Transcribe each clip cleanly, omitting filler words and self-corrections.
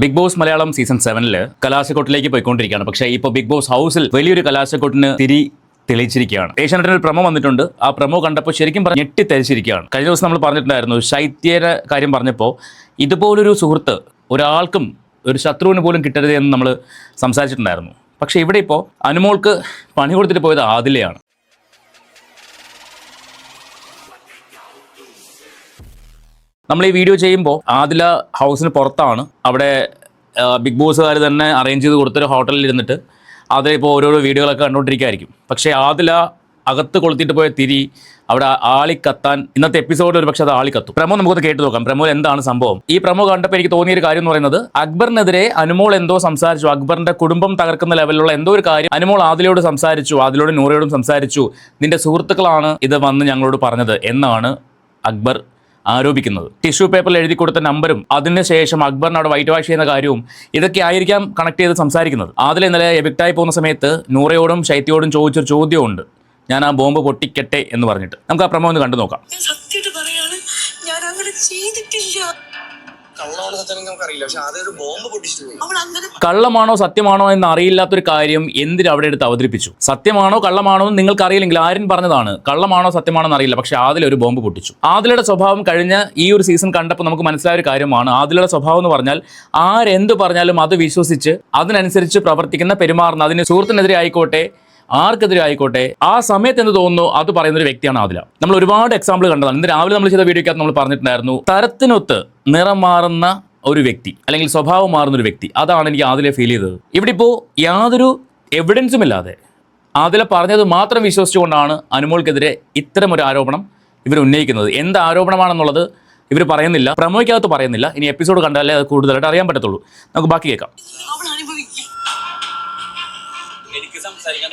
Big boss Malayalam season 7 കലാശക്കൊട്ടിലേക്ക് പോയിക്കൊണ്ടിരിക്കുകയാണ്. പക്ഷേ ഇപ്പോൾ ബിഗ് ബോസ് ഹൗസിൽ വലിയൊരു കലാശക്കൊട്ടിന് തിരി തെളിയിച്ചിരിക്കുകയാണ്. ഏഷ്യാനെറ്റിൽ ഒരു പ്രമോ വന്നിട്ടുണ്ട്. ആ പ്രമോ കണ്ടപ്പോൾ ശരിക്കും ഞെട്ടിത്തെരിച്ചിരിക്കുകയാണ്. കഴിഞ്ഞ ദിവസം നമ്മൾ പറഞ്ഞിട്ടുണ്ടായിരുന്നു, ശൈത്യയുടെ കാര്യം പറഞ്ഞപ്പോൾ ഇതുപോലൊരു സുഹൃത്ത് ഒരാൾക്കും ഒരു ശത്രുവിന് പോലും കിട്ടരുത് എന്ന് നമ്മൾ സംസാരിച്ചിട്ടുണ്ടായിരുന്നു. പക്ഷേ ഇവിടെ ഇപ്പോൾ അനുമോൾക്ക് പണി കൊടുത്തിട്ട് പോയത് ആദിലയാണ്. നമ്മൾ ഈ വീഡിയോ ചെയ്യുമ്പോൾ ആദില ഹൗസിന് പുറത്താണ്. അവിടെ ബിഗ് ബോസുകാർ തന്നെ അറേഞ്ച് ചെയ്ത് കൊടുത്തൊരു ഹോട്ടലിൽ ഇരുന്നിട്ട് അതിപ്പോൾ ഓരോരോ വീഡിയോകളൊക്കെ കണ്ടുകൊണ്ടിരിക്കുകയായിരിക്കും. പക്ഷേ ആദില അകത്ത് കൊളുത്തിയിട്ട് പോയ തിരി അവിടെ ആളിക്കത്താൻ ഇന്നത്തെ എപ്പിസോഡിൽ ഒരു പക്ഷേ അത് ആളിക്കത്തും. പ്രമോ നമുക്കൊന്ന് കേട്ട് നോക്കാം. പ്രമോ എന്താണ് സംഭവം? ഈ പ്രമോ കണ്ടപ്പോൾ എനിക്ക് തോന്നിയൊരു കാര്യം എന്ന് പറയുന്നത്, അക്ബറിനെതിരെ അനുമോൾ എന്തോ സംസാരിച്ചു, അക്ബറിന്റെ കുടുംബം തകർക്കുന്ന ലെവലിലുള്ള എന്തോ ഒരു കാര്യം അനുമോൾ ആദിലയോട് സംസാരിച്ചു, ആദിലയോടും നൂറയോടും സംസാരിച്ചു. നിന്റെ സുഹൃത്തുക്കളാണ് ഇത് വന്ന് ഞങ്ങളോട് പറഞ്ഞത് എന്നാണ് അക്ബർ ആരോപിക്കുന്നത്. ടിഷ്യൂ പേപ്പറിൽ എഴുതി കൊടുത്ത നമ്പറും അതിനുശേഷം അക്ബറിന് അവിടെ വൈറ്റ് വാഷ് ചെയ്യുന്ന കാര്യവും ഇതൊക്കെ ആയിരിക്കാം കണക്ട് ചെയ്ത് സംസാരിക്കുന്നത്. ആദില ഇന്നലെ എവിക്റ്റായി പോകുന്ന സമയത്ത് നൂറയോടും ശൈത്യയോടും ചോദിച്ചൊരു ചോദ്യമുണ്ട്, ഞാൻ ആ ബോംബ് പൊട്ടിക്കട്ടെ എന്ന് പറഞ്ഞിട്ട്. നമുക്ക് ആ പ്രമോ ഒന്ന് കണ്ടു നോക്കാം. കള്ളമാണോ സത്യമാണോ എന്ന് അറിയില്ലാത്തൊരു കാര്യം എന്തിന് അവിടെ എടുത്ത് അവതരിപ്പിച്ചു? സത്യമാണോ കള്ളമാണോ എന്ന് നിങ്ങൾക്ക് അറിയില്ലെങ്കിൽ ആരും പറഞ്ഞതാണ്. കള്ളമാണോ സത്യമാണോ എന്ന് അറിയില്ല, പക്ഷെ ആദില ഒരു ബോംബ് പൊട്ടിച്ചു. ആദിലയുടെ സ്വഭാവം കഴിഞ്ഞ ഈ ഒരു സീസൺ കണ്ടപ്പോൾ നമുക്ക് മനസ്സിലായ ഒരു കാര്യമാണ്, ആദിലയുടെ സ്വഭാവം എന്ന് പറഞ്ഞാൽ ആരെന്ത് പറഞ്ഞാലും അത് വിശ്വസിച്ച് അതിനനുസരിച്ച് പ്രവർത്തിക്കുന്ന, പെരുമാറുന്ന, അതിന് സുഹൃത്തിനെതിരെ ആയിക്കോട്ടെ ആർക്കെതിരെ ആയിക്കോട്ടെ ആ സമയത്ത് എന്ത് തോന്നുന്നു അത് പറയുന്ന ഒരു വ്യക്തിയാണ് ആദില. നമ്മൾ ഒരുപാട് എക്സാമ്പിൾ കണ്ടതാണ്. ഇന്ന് രാവിലെ നമ്മൾ ചെയ്ത വീഡിയോക്കകത്ത് നമ്മൾ പറഞ്ഞിട്ടുണ്ടായിരുന്നു, തരത്തിനൊത്ത് നിറം മാറുന്ന ഒരു വ്യക്തി അല്ലെങ്കിൽ സ്വഭാവം മാറുന്ന ഒരു വ്യക്തി, അതാണ് എനിക്ക് ആദിലെ ഫീൽ ചെയ്തത്. ഇവിടെ ഇപ്പോൾ യാതൊരു എവിഡൻസും ഇല്ലാതെ ആദില പറഞ്ഞത് മാത്രം വിശ്വസിച്ചുകൊണ്ടാണ് അനുമോൾക്കെതിരെ ഇത്തരം ഒരു ആരോപണം ഇവർ ഉന്നയിക്കുന്നത്. എന്ത് ആരോപണമാണെന്നുള്ളത് ഇവർ പറയുന്നില്ല, പ്രമോയ്ക്കകത്ത് പറയുന്നില്ല. ഇനി എപ്പിസോഡ് കണ്ടാലേ അത് കൂടുതലായിട്ട് അറിയാൻ പറ്റത്തുള്ളൂ. നമുക്ക് ബാക്കി കേൾക്കാം. എനിക്ക് സംസാരിക്കാൻ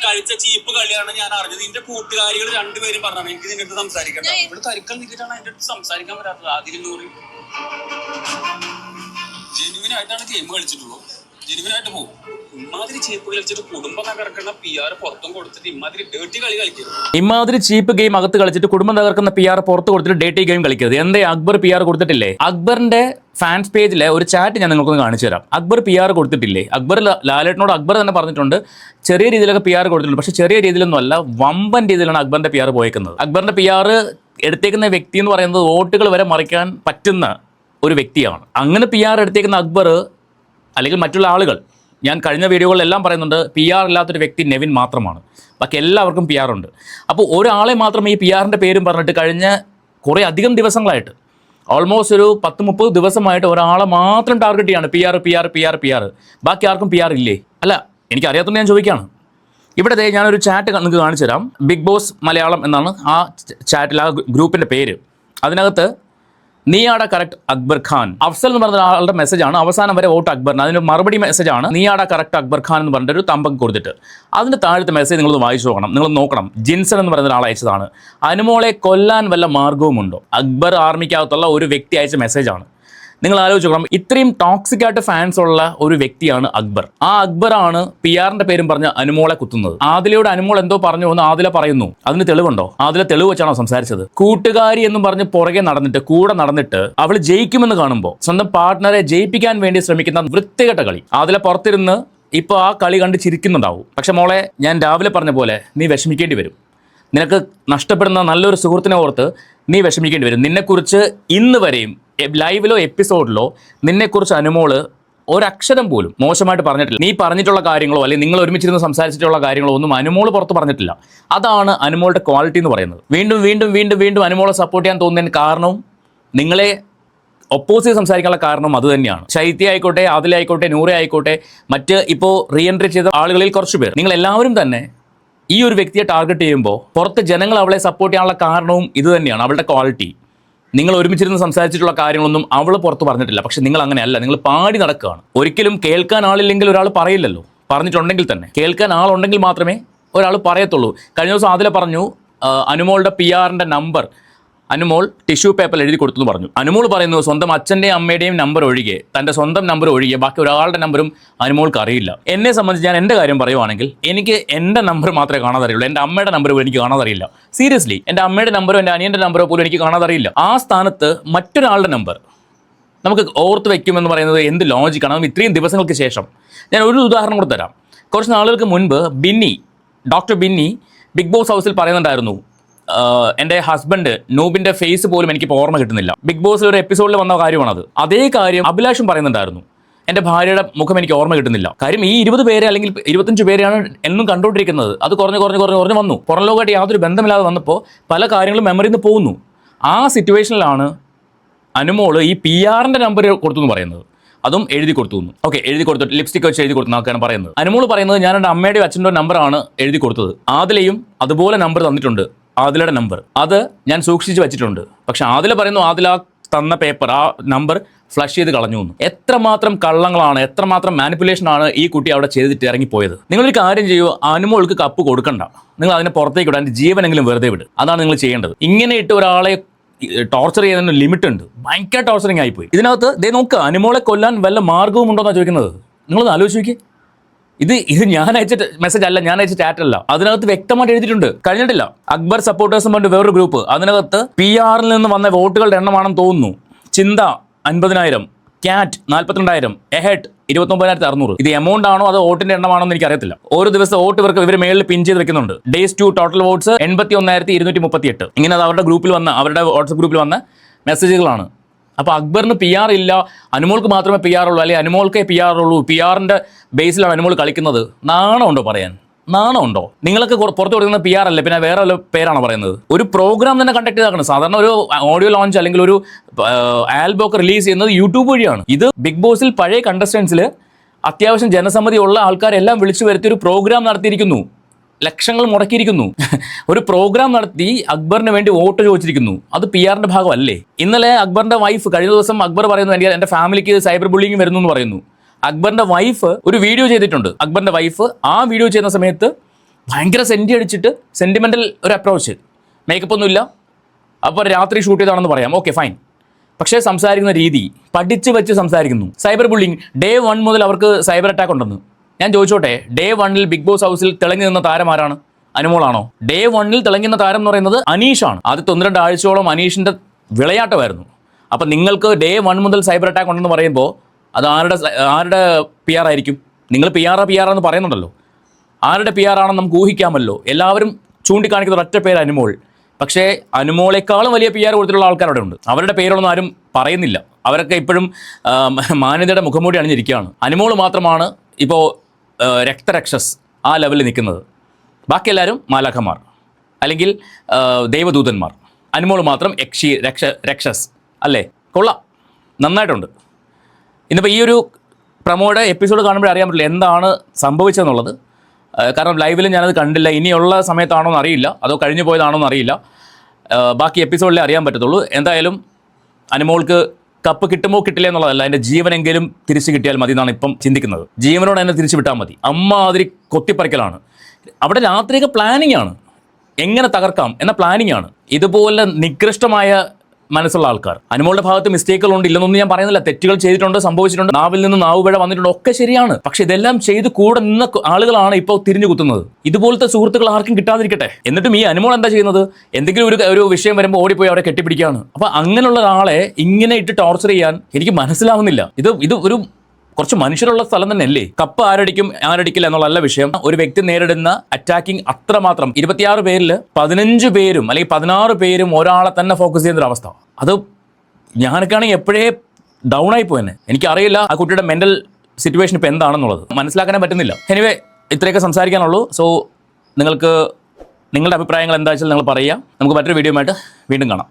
കളിച്ച ചീപ്പ് കളിയാണ് ഞാൻ അറിഞ്ഞത്. നിന്റെ കൂട്ടുകാരികൾ രണ്ടുപേരും പറഞ്ഞാണ് എനിക്ക് നിന്റെ സംസാരിക്കണം. ഇവിടെ തരിക്കം നിന്നിട്ടാണ് എന്റെ അടുത്ത് സംസാരിക്കാൻ പറ്റാത്തത്. ആദ്യം നൂറി ജെനുവിനായിട്ടാണ് ഗെയിം കളിച്ചിട്ടുള്ളൂ, ജെനുവിനായിട്ട് പോകും. ഇമാതിരി ചീപ്പ് കളിച്ചിട്ട് കുടുംബം തകർക്കുന്ന PR പുറത്തും കൊടുത്തിട്ട് ഇമാതിരി ഡേർട്ടി കളി കളിക്കരുത്. ഇമാതിരി ചീപ്പ് ഗെയിം അകത്ത് കളിച്ചിട്ട് കുടുംബം തകർക്കുന്ന PR പുറത്ത് കൊടുത്തിട്ട് ഡേർട്ടി ഗെയിം കളിക്കരുത്. എന്തേ അക്ബർ PR കൊടുത്തിട്ടില്ലേ? അക്ബറിന്റെ ഫാൻസ് പേജിലെ ഒരു ചാറ്റ് ഞാൻ നിങ്ങൾക്കൊന്ന് കാണിച്ചു തരാം. അക്ബർ PR കൊടുത്തിട്ടില്ലേ? അക്ബർ ലാലേട്ടനോട് അക്ബർ തന്നെ പറഞ്ഞിട്ടുണ്ട് ചെറിയ രീതിയിലൊക്കെ PR കൊടുത്തിട്ടുണ്ട്, പക്ഷെ ചെറിയ രീതിയിലൊന്നും അല്ല, വമ്പൻ രീതിയിലാണ് അക്ബറിന്റെ PR പോയേക്കുന്നത്. അക്ബറിന്റെ PR എടുത്തേക്കുന്ന വ്യക്തി എന്ന് പറയുന്നത് വോട്ടുകൾ വരെ മറിക്കാൻ പറ്റുന്ന ഒരു വ്യക്തിയാണ്. അങ്ങനെ PR എടുത്തേക്കുന്ന അക്ബർ അല്ലെങ്കിൽ മറ്റുള്ള ആളുകൾ, ഞാൻ കഴിഞ്ഞ വീഡിയോകളിലെല്ലാം പറയുന്നുണ്ട്, PR ഇല്ലാത്തൊരു വ്യക്തി നെവിൻ മാത്രമാണ്, ബാക്കി എല്ലാവർക്കും PR ഉണ്ട്. അപ്പോൾ ഒരാളെ മാത്രം ഈ PRന്റെ പേരും പറഞ്ഞിട്ട് കഴിഞ്ഞ കുറേ അധികം ദിവസങ്ങളായിട്ട്, ഓൾമോസ്റ്റ് ഒരു 10-30 ദിവസമായിട്ട് ഒരാളെ മാത്രം ടാർഗറ്റ് ചെയ്യാണ്, PR. ബാക്കി ആർക്കും PR ഇല്ലേ? അല്ല, എനിക്കറിയാത്തതുകൊണ്ട് ഞാൻ ചോദിക്കുകയാണ്. ഇവിടെ ഞാനൊരു ചാറ്റ് നിങ്ങൾക്ക് കാണിച്ചു തരാം. ബിഗ് ബോസ് മലയാളം എന്നാണ് ആ ചാറ്റിൽ, ആ ഗ്രൂപ്പിൻ്റെ പേര്. അതിനകത്ത് നീയാട കറക്റ്റ് അക്ബർ ഖാൻ, അഫ്സൽ എന്ന് പറഞ്ഞ ആളുടെ മെസ്സേജാണ്. അവസാനം വരെ വോട്ട് അക്ബറിന്, അതിന് മറുപടി മെസ്സേജാണ് നീയാട കറക്റ്റ് അക്ബർ ഖാൻ എന്ന് പറഞ്ഞിട്ടൊരു തമ്പം കൊടുത്തിട്ട്. അതിൻ്റെ താഴത്തെ മെസ്സേജ് നിങ്ങളൊന്ന് വായിച്ചു നോക്കണം, നിങ്ങൾ നോക്കണം. ജിൻസൺ എന്ന് പറയുന്ന ഒരാൾ അയച്ചതാണ്. അനുമോളെ കൊല്ലാൻ വല്ല മാർഗവുമുണ്ടോ? അക്ബർ ആർമിക്കകത്തുള്ള ഒരു വ്യക്തി അയച്ച മെസ്സേജാണ്. നിങ്ങൾ ആലോചിച്ച് നോക്കണം, ഇത്രയും ടോക്സിക് ആയിട്ട് ഫാൻസ് ഉള്ള ഒരു വ്യക്തിയാണ് അക്ബർ. ആ അക്ബറാണ് PRന്റെ പേരും പറഞ്ഞ് അനുമോളെ കുത്തുന്നത്. ആദിലയോട് അനുമോൾ എന്തോ പറഞ്ഞു എന്ന് ആദില പറയുന്നു. അതിന് തെളിവുണ്ടോ? ആദില തെളിവ് വെച്ചാണോ സംസാരിച്ചത്? കൂട്ടുകാരി എന്നും പറഞ്ഞ് പുറകെ നടന്നിട്ട്, കൂടെ നടന്നിട്ട് അവൾ ജയിക്കുമെന്ന് കാണുമ്പോൾ സ്വന്തം പാർട്ട്ണറെ ജയിപ്പിക്കാൻ വേണ്ടി ശ്രമിക്കുന്ന വൃത്തികെട്ട കളി. ആദില പുറത്തിരുന്ന് ഇപ്പോൾ ആ കളി കണ്ട് ചിരിക്കുന്നുണ്ടാവും. പക്ഷെ മോളെ, ഞാൻ രാവിലെ പറഞ്ഞ പോലെ നീ വിഷമിക്കേണ്ടി വരും. നിനക്ക് നഷ്ടപ്പെടുന്ന നല്ലൊരു സുഹൃത്തിനെ ഓർത്ത് നീ വിഷമിക്കേണ്ടി വരും. നിന്നെക്കുറിച്ച് ഇന്ന് വരെയും ലൈവിലോ എപ്പിസോഡിലോ നിന്നെക്കുറിച്ച് അനുമോള് ഒരക്ഷരം പോലും മോശമായിട്ട് പറഞ്ഞിട്ടില്ല. നീ പറഞ്ഞിട്ടുള്ള കാര്യങ്ങളോ അല്ലെങ്കിൽ നിങ്ങൾ ഒരുമിച്ചിരുന്ന് സംസാരിച്ചിട്ടുള്ള കാര്യങ്ങളോ ഒന്നും അനുമോള് പുറത്ത് പറഞ്ഞിട്ടില്ല. അതാണ് അനുമോളുടെ ക്വാളിറ്റി എന്ന് പറയുന്നത്. വീണ്ടും അനുമോളെ സപ്പോർട്ട് ചെയ്യാൻ തോന്നുന്നതിന് കാരണവും, നിങ്ങളെ ഒപ്പോസിറ്റ് സംസാരിക്കാനുള്ള കാരണവും അതുതന്നെയാണ്. ശൈത്യ ആയിക്കോട്ടെ, ആദിലായിക്കോട്ടെ, നൂറ ആയിക്കോട്ടെ, മറ്റ് ഇപ്പോൾ റീ എൻട്രി ചെയ്ത ആളുകളിൽ കുറച്ച് പേർ, നിങ്ങൾ എല്ലാവരും തന്നെ ഈ ഒരു വ്യക്തിയെ ടാർഗറ്റ് ചെയ്യുമ്പോൾ പുറത്ത് ജനങ്ങൾ അവളെ സപ്പോർട്ട് ചെയ്യാനുള്ള കാരണവും ഇത് തന്നെയാണ്, അവളുടെ ക്വാളിറ്റി. നിങ്ങൾ ഒരുമിച്ചിരുന്ന് സംസാരിച്ചിട്ടുള്ള കാര്യങ്ങളൊന്നും അവൾ പുറത്ത് പറഞ്ഞിട്ടില്ല. പക്ഷെ നിങ്ങൾ അങ്ങനെയല്ല, നിങ്ങൾ പാടി നടക്കുകയാണ്. ഒരിക്കലും കേൾക്കാൻ ആളില്ലെങ്കിൽ ഒരാൾ പറയില്ലല്ലോ. പറഞ്ഞിട്ടുണ്ടെങ്കിൽ തന്നെ കേൾക്കാൻ ആളുണ്ടെങ്കിൽ മാത്രമേ ഒരാൾ പറയത്തുള്ളൂ. കഴിഞ്ഞ ദിവസം ആദില പറഞ്ഞു, അനുമോളുടെ PRന്റെ നമ്പർ അനുമോൾ ടിഷ്യൂ പേപ്പറിൽ എഴുതി കൊടുത്തു പറഞ്ഞു. അനുമോൾ പറയുന്നു സ്വന്തം അച്ഛൻ്റെയും അമ്മയുടെയും നമ്പർ ഒഴികെ, തൻ്റെ സ്വന്തം നമ്പർ ഒഴികെ ബാക്കി ഒരാളുടെ നമ്പറും അനുമോൾക്ക് അറിയില്ല. എന്നെ സംബന്ധിച്ച് ഞാൻ എൻ്റെ കാര്യം പറയുവാണെങ്കിൽ എനിക്ക് എൻ്റെ നമ്പർ മാത്രമേ കാണാതറിയുള്ളൂ. എൻ്റെ അമ്മയുടെ നമ്പർ പോലും എനിക്ക് കാണാതറിയില്ല. സീരിയസ്ലി, എൻ്റെ അമ്മയുടെ നമ്പറോ എൻ്റെ അനിയൻ്റെ നമ്പറോ പോലും എനിക്ക് കാണാതറിയില്ല. ആ സ്ഥാനത്ത് മറ്റൊരാളുടെ നമ്പർ നമുക്ക് ഓർത്ത് വെക്കുമെന്ന് പറയുന്നത് എന്ത് ലോജിക്കാണ്? അതും ഇത്രയും ദിവസങ്ങൾക്ക് ശേഷം. ഞാൻ ഒരു ഉദാഹരണം കൂടെ തരാം. കുറച്ച് നാളുകൾക്ക് മുൻപ് ഡോക്ടർ ബിന്നി ബിഗ് ബോസ് ഹൗസിൽ പറയുന്നുണ്ടായിരുന്നു, എൻ്റെ ഹസ്ബൻഡ് നൂബിൻ്റെ ഫേസ് പോലും എനിക്കിപ്പോൾ ഓർമ്മ കിട്ടുന്നില്ല. ബിഗ് ബോസിൽ ഒരു എപ്പിസോഡിൽ വന്ന കാര്യമാണത്. അതേ കാര്യം അഭിലാഷും പറയുന്നുണ്ടായിരുന്നു, എൻ്റെ ഭാര്യയുടെ മുഖം എനിക്ക് ഓർമ്മ കിട്ടുന്നില്ല. കാര്യം ഈ 20 പേരെ അല്ലെങ്കിൽ 25 പേരെയാണ് എന്നും കണ്ടുകൊണ്ടിരിക്കുന്നത്. അത് കുറഞ്ഞ് വന്നു. പുറം ലോകമായിട്ട് യാതൊരു ബന്ധമില്ലാതെ വന്നപ്പോൾ പല കാര്യങ്ങളും മെമ്മറിയിൽ നിന്ന് പോകുന്നു. ആ സിറ്റുവേഷനിലാണ് അനുമോള് ഈ PR-ൻ്റെ നമ്പർ കൊടുത്തു എന്ന് പറയുന്നത്. അതും എഴുതി കൊടുത്തു. ഓക്കെ, എഴുതി കൊടുത്തിട്ട് ലിപ്സ്റ്റിക് വെച്ച് എഴുതി കൊടുത്തു എന്നൊക്കെയാണ് പറയുന്നത്. അനുമോള് പറയുന്നത് ഞാൻ എൻ്റെ അമ്മയുടെയും അച്ഛൻ്റെ നമ്പറാണ് എഴുതി കൊടുത്തത്. ആദിലയും അതുപോലെ നമ്പർ തന്നിട്ടുണ്ട്, ആദിലയുടെ നമ്പർ. അത് ഞാൻ സൂക്ഷിച്ച് വെച്ചിട്ടുണ്ട്. പക്ഷെ ആദില പറയുന്നു ആദില തന്ന പേപ്പർ, ആ നമ്പർ ഫ്ലഷ് ചെയ്ത് കളഞ്ഞു എന്ന്. എത്രമാത്രം കള്ളങ്ങളാണ്, എത്രമാത്രം മാനിപ്പുലേഷനാണ് ഈ കുട്ടി അവിടെ ചെയ്തിട്ട് ഇറങ്ങിപ്പോയത്. നിങ്ങളൊരു കാര്യം ചെയ്യൂ, അനുമോൾക്ക് കപ്പ് കൊടുക്കണ്ട, നിങ്ങൾ അതിനെ പുറത്തേക്ക് വിടാൻ ജീവനെങ്കിലും വെറുതെ വിട്. അതാണ് നിങ്ങൾ ചെയ്യേണ്ടത്. ഇങ്ങനെ ഇട്ട് ഒരാളെ ടോർച്ചർ ചെയ്യുന്നതിന് ലിമിറ്റ് ഉണ്ട്. ഭയങ്കര ടോർച്ചറിങ് ആയിപ്പോയി. ഇതിനകത്ത് നോക്കുക, അനുമോളെ കൊല്ലാൻ വല്ല മാർഗവും ഉണ്ടോന്നാണ് ചോദിക്കുന്നത്. നിങ്ങളൊന്ന് ആലോചിച്ച് നോക്കി. ഇത് ഞാൻ അയച്ച മെസ്സേജ് അല്ല, ഞാൻ അയച്ച ചാറ്റ് അല്ല. അതിനകത്ത് വ്യക്തമായിട്ട് എഴുതിയിട്ടുണ്ട്. കഴിഞ്ഞിട്ടില്ല. അക്ബർ സപ്പോർട്ടേഴ്സും പറഞ്ഞ വേറൊരു ഗ്രൂപ്പ്, അതിനകത്ത് PR-ൽ നിന്ന് വന്ന വോട്ടുകളുടെ എണ്ണമാണെന്ന് തോന്നുന്നു. ചിന്ത 50,000, ക്യാറ്റ് 42,000, എഹെഡ് 29,600. ഇത് എമൗണ്ട് ആണോ അതോ വോട്ടിന്റെ എണ്ണമാണോ എന്ന് എനിക്ക് അറിയത്തില്ല. ഓരോ ദിവസം വോട്ട് ഇവർ മേളിൽ പിൻ ചെയ്ത് വെക്കുന്നുണ്ട്. Days 2 total votes 81,238. ഇങ്ങനെ അത് അവരുടെ ഗ്രൂപ്പിൽ വന്ന, അവരുടെ വാട്സപ്പ് ഗ്രൂപ്പിൽ വന്ന മെസ്സേജുകളാണ്. അപ്പോൾ അക്ബറിന് PR ഇല്ല, അനുമോൾക്ക് മാത്രമേ PR ഉള്ളൂ, അല്ലെങ്കിൽ അനുമോൾക്കേ PR ഉള്ളൂ, PR-ന്റെ ബേസിലാണ് അനുമോൾ കളിക്കുന്നത്. നാണമുണ്ടോ പറയാൻ? നാണമുണ്ടോ? നിങ്ങളൊക്കെ പുറത്ത് കൊടുക്കുന്ന PR അല്ലേ, പിന്നെ വേറെ വല്ല പേരാണോ പറയുന്നത്? ഒരു പ്രോഗ്രാം തന്നെ കണ്ടക്ട് ചെയ്താക്കണം. സാധാരണ ഒരു ഓഡിയോ ലോഞ്ച് അല്ലെങ്കിൽ ഒരു ആൽബം ഒക്കെ റിലീസ് ചെയ്യുന്നത് യൂട്യൂബ് വഴിയാണ്. ഇത് ബിഗ് ബോസിൽ പഴയ കണ്ടസ്റ്റൻസിൽ അത്യാവശ്യം ജനസമ്മതി ഉള്ള ആൾക്കാരെല്ലാം വിളിച്ചു വരുത്തി ഒരു പ്രോഗ്രാം നടത്തിയിരിക്കുന്നു. ലക്ഷങ്ങൾ മുടക്കിയിരിക്കുന്നു. ഒരു പ്രോഗ്രാം നടത്തി അക്ബറിന് വേണ്ടി വോട്ട് ചോദിച്ചിരിക്കുന്നു. അത് PR-ന്റെ ഭാഗമല്ലേ? ഇന്നലെ അക്ബറിന്റെ വൈഫ്, കഴിഞ്ഞ ദിവസം അക്ബർ പറയുന്നു എൻ്റെ ഫാമിലിക്ക് സൈബർ ബുള്ളിങ് വരുന്നു എന്ന് പറയുന്നു. അക്ബറിന്റെ വൈഫ് ഒരു വീഡിയോ ചെയ്തിട്ടുണ്ട്. അക്ബറിന്റെ വൈഫ് ആ വീഡിയോ ചെയ്യുന്ന സമയത്ത് ഭയങ്കര അടിച്ചിട്ട് സെന്റിമെന്റൽ ഒരു അപ്രോച്ച്, മേക്കപ്പ് ഒന്നുമില്ല, അപ്പോൾ രാത്രി ഷൂട്ട് ചെയ്താണെന്ന് പറയാം, ഓക്കെ ഫൈൻ. പക്ഷേ സംസാരിക്കുന്ന രീതി പഠിച്ച് വെച്ച് സംസാരിക്കുന്നു. സൈബർ ബുള്ളിങ് ഡേ 1 മുതൽ അവർക്ക് സൈബർ അറ്റാക്ക് ഉണ്ടെന്ന്. ഞാൻ ചോദിച്ചോട്ടെ, ഡേ 1-ൽ ബിഗ് ബോസ് ഹൗസിൽ തിളങ്ങി നിന്ന താരം ആരാണ്? അനുമോളാണോ? ഡേ 1-ൽ തിളങ്ങുന്ന താരം എന്ന് പറയുന്നത് അനീഷാണ്. ആദ്യത്തെ 1-2 ആഴ്ചയോളം അനീഷിന്റെ വിളയാട്ടമായിരുന്നു. അപ്പം നിങ്ങൾക്ക് ഡേ 1 മുതൽ സൈബർ അറ്റാക്ക് ഉണ്ടെന്ന് പറയുമ്പോൾ അത് ആരുടെ PR ആയിരിക്കും? നിങ്ങൾ PR എന്ന് പറയുന്നുണ്ടല്ലോ, ആരുടെ PR ആണെന്ന് നമുക്ക് ഊഹിക്കാമല്ലോ. എല്ലാവരും ചൂണ്ടിക്കാണിക്കുന്ന ഒരൊറ്റ പേര് അനുമോൾ. പക്ഷേ അനുമോളെക്കാളും വലിയ PR കൊടുത്തിട്ടുള്ള ആൾക്കാർ അവിടെ ഉണ്ട്. അവരുടെ പേരൊന്നും ആരും പറയുന്നില്ല. അവരൊക്കെ ഇപ്പോഴും മാന്യതയുടെ മുഖംമൂടി അണിഞ്ഞിരിക്കുകയാണ്. അനുമോൾ മാത്രമാണ് ഇപ്പോൾ രക്തരക്ഷസ് ആ ലെവലിൽ നിൽക്കുന്നത്. ബാക്കി എല്ലാവരും മാലാഖമാർ അല്ലെങ്കിൽ ദൈവദൂതന്മാർ. അനുമോൾ മാത്രം രക്ഷസ് അല്ലേ? കൊള്ളാം, നന്നായിട്ടുണ്ട്. ഇന്നിപ്പോൾ ഈ ഒരു പ്രമോയുടെ എപ്പിസോഡ് കാണുമ്പോഴേ അറിയാൻ പറ്റില്ല എന്താണ് സംഭവിച്ചതെന്നുള്ളത്. കാരണം ലൈവിലും ഞാനത് കണ്ടില്ല. ഇനിയുള്ള സമയത്താണോ എന്ന് അറിയില്ല, അതോ കഴിഞ്ഞു പോയതാണോ എന്ന് അറിയില്ല. ബാക്കി എപ്പിസോഡിലേ അറിയാൻ പറ്റത്തുള്ളൂ. എന്തായാലും അനുമോൾക്ക് കപ്പ് കിട്ടുമോ കിട്ടില്ല എന്നുള്ളതല്ല, അതിൻ്റെ ജീവനെങ്കിലും തിരിച്ചു കിട്ടിയാൽ മതി എന്നാണ് ഇപ്പം ചിന്തിക്കുന്നത്. ജീവനോട് തന്നെ തിരിച്ചു വിട്ടാൽ മതി. അമ്മാതിരി കൊത്തിപ്പറിക്കലാണ്. അവിടെ രാത്രിയൊക്കെ പ്ലാനിങ് ആണ്, എങ്ങനെ തകർക്കാം എന്ന പ്ലാനിങ് ആണ്. ഇതുപോലെ നികൃഷ്ടമായ മനസ്സുള്ള ആൾക്കാർ. അനുമോളുടെ ഭാഗത്ത് മിസ്റ്റേക്കുകളുണ്ട്, ഇല്ലെന്നൊന്നും ഞാൻ പറയുന്നില്ല. തെറ്റുകൾ ചെയ്തിട്ടുണ്ട്, സംഭവിച്ചിട്ടുണ്ട്, നാവിൽ നിന്ന് നാവുപിഴ വന്നിട്ടുണ്ട്, ഒക്കെ ശരിയാണ്. പക്ഷെ ഇതെല്ലാം ചെയ്ത് കൂടെ നിന്ന ആളുകളാണ് ഇപ്പോൾ തിരിഞ്ഞു കുത്തുന്നത്. ഇതുപോലത്തെ സുഹൃത്തുക്കൾ ആർക്കും കിട്ടാതിരിക്കട്ടെ. എന്നിട്ടും ഈ അനുമോൾ എന്താ ചെയ്യുന്നത്? എന്തെങ്കിലും ഒരു വിഷയം വരുമ്പോൾ ഓടിപ്പോയി അവരെ കെട്ടിപ്പിടിക്കുകയാണ്. അപ്പൊ അങ്ങനെയുള്ള ഒരാളെ ഇങ്ങനെ ഇട്ട് ടോർച്ചർ ചെയ്യാൻ എനിക്ക് മനസ്സിലാവുന്നില്ല. ഇത് ഒരു കുറച്ച് മനുഷ്യരുള്ള സ്ഥലം തന്നെയല്ലേ? കപ്പ് ആരടിക്കില്ല എന്നുള്ളതല്ല വിഷയം. ഒരു വ്യക്തി നേരിടുന്ന അറ്റാക്കിംഗ് അത്രമാത്രം 26 പേരിൽ 15 പേരും അല്ലെങ്കിൽ 16 പേരും ഒരാളെ തന്നെ ഫോക്കസ് ചെയ്യുന്ന ഒരു അവസ്ഥ. അത് ഞാനൊക്കെയാണെങ്കിൽ എപ്പോഴേ ഡൗൺ ആയി പോയെന്നെ. എനിക്കറിയില്ല ആ കുട്ടിയുടെ മെന്റൽ സിറ്റുവേഷൻ ഇപ്പം എന്താണെന്നുള്ളത് മനസ്സിലാക്കാനേ പറ്റുന്നില്ല. എനിവേ, ഇത്രയൊക്കെ സംസാരിക്കാനുള്ളൂ. സോ നിങ്ങൾക്ക് നിങ്ങളുടെ അഭിപ്രായങ്ങൾ എന്താ വെച്ചാൽ നിങ്ങൾ പറയുക. നമുക്ക് മറ്റൊരു വീഡിയോ ആയിട്ട് വീണ്ടും കാണാം.